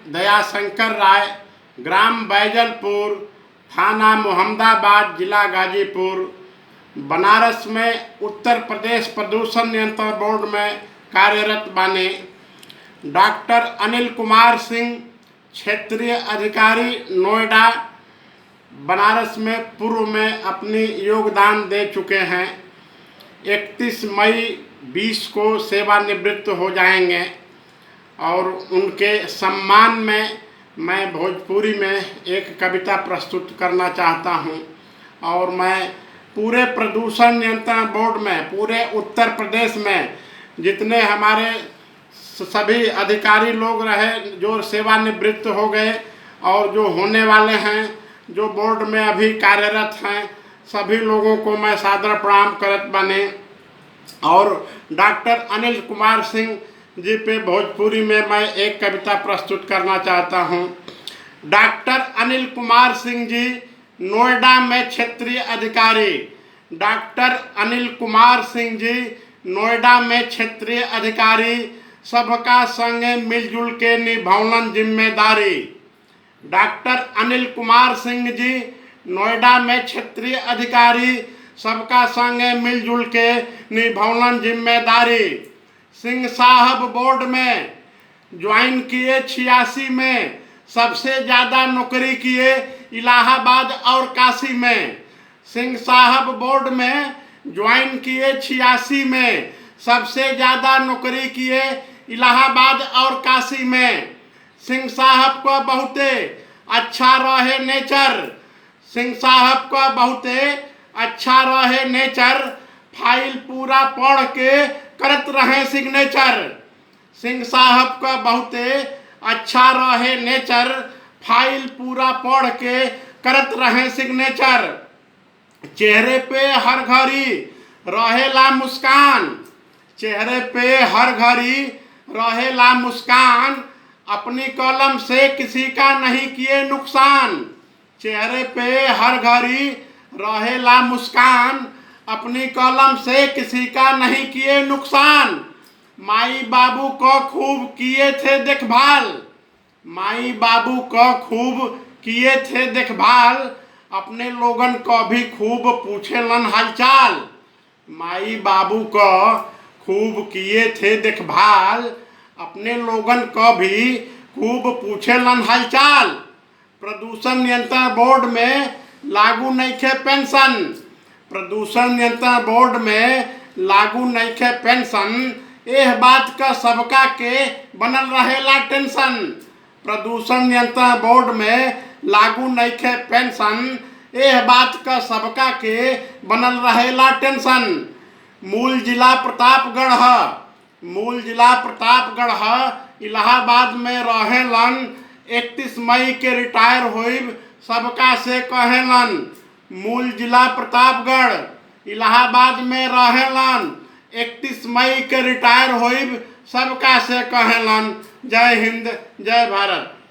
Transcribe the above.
दयाशंकर राय, ग्राम बैजलपुर, थाना मोहम्मदाबाद, जिला गाजीपुर, बनारस में उत्तर प्रदेश प्रदूषण नियंत्रण बोर्ड में कार्यरत बाने। डॉक्टर अनिल कुमार सिंह, क्षेत्रीय अधिकारी, नोएडा, बनारस में पूर्व में अपनी योगदान दे चुके हैं। 31 मई 20 को सेवानिवृत्त हो जाएंगे और उनके सम्मान में मैं भोजपुरी में एक कविता प्रस्तुत करना चाहता हूं। और मैं पूरे प्रदूषण नियंत्रण बोर्ड में पूरे उत्तर प्रदेश में जितने हमारे सभी अधिकारी लोग रहे जो सेवानिवृत्त हो गए और जो होने वाले हैं, जो बोर्ड में अभी कार्यरत हैं, सभी लोगों को मैं सादर प्रणाम करत बने। और डॉक्टर अनिल कुमार सिंह जी पे भोजपुरी में मैं एक कविता प्रस्तुत करना चाहता हूँ। डॉक्टर अनिल कुमार सिंह जी, नोएडा में क्षेत्रीय अधिकारी। डॉक्टर अनिल कुमार सिंह जी, नोएडा में क्षेत्रीय अधिकारी, सबका संगे मिलजुल के निभावलन जिम्मेदारी। डॉक्टर अनिल कुमार सिंह जी, नोएडा में क्षेत्रीय अधिकारी, सबका संगे मिलजुल के निभावलन जिम्मेदारी। सिंह साहब बोर्ड में ज्वाइन किए 86 में, सबसे ज़्यादा नौकरी किए इलाहाबाद और काशी में। सिंह साहब बोर्ड में ज्वाइन किए 86 में, सबसे ज़्यादा नौकरी किए इलाहाबाद और काशी में। सिंह साहब को बहुते अच्छा रहे नेचर, सिंह साहब को बहुते अच्छा रहे नेचर, फाइल पूरा पढ़ के करत रहे सिग्नेचर। सिंह साहब का बहुते अच्छा रहे नेचर, फाइल पूरा पढ़ के करत रहे सिग्नेचर। चेहरे पे हर घड़ी रहेला मुस्कान, चेहरे पे हर घड़ी रहेला मुस्कान, अपनी कलम से किसी का नहीं किए नुकसान। चेहरे पे हर घड़ी रहेला मुस्कान, अपनी कलम से किसी का नहीं किए नुकसान। माई बाबू को खूब किए थे देखभाल, माई बाबू को खूब किए थे देखभाल, अपने लोगन को भी खूब पूछेलन हालचाल। माई बाबू को खूब किए थे देखभाल, अपने लोगन को भी खूब पूछेलन हालचाल। प्रदूषण नियंत्रण बोर्ड में लागू नइखे पेंशन, प्रदूषण नियंत्रण बोर्ड में लागू नइखे पेंशन, एह बात का सबका के बनल रहेला टेंशन। प्रदूषण नियंत्रण बोर्ड में लागू नइखे पेंशन, एह बात का सबका के बनल रहेला टेंशन। मूल जिला प्रतापगढ़ है, मूल जिला प्रतापगढ़ है, इलाहाबाद में रहेलन, 31 मई के रिटायर होइब सबका से कहेलन। मूल जिला प्रतापगढ़, इलाहाबाद में रहेलन, 31 मई के रिटायर होइब सबका से कहेलन। जय हिंद, जय भारत।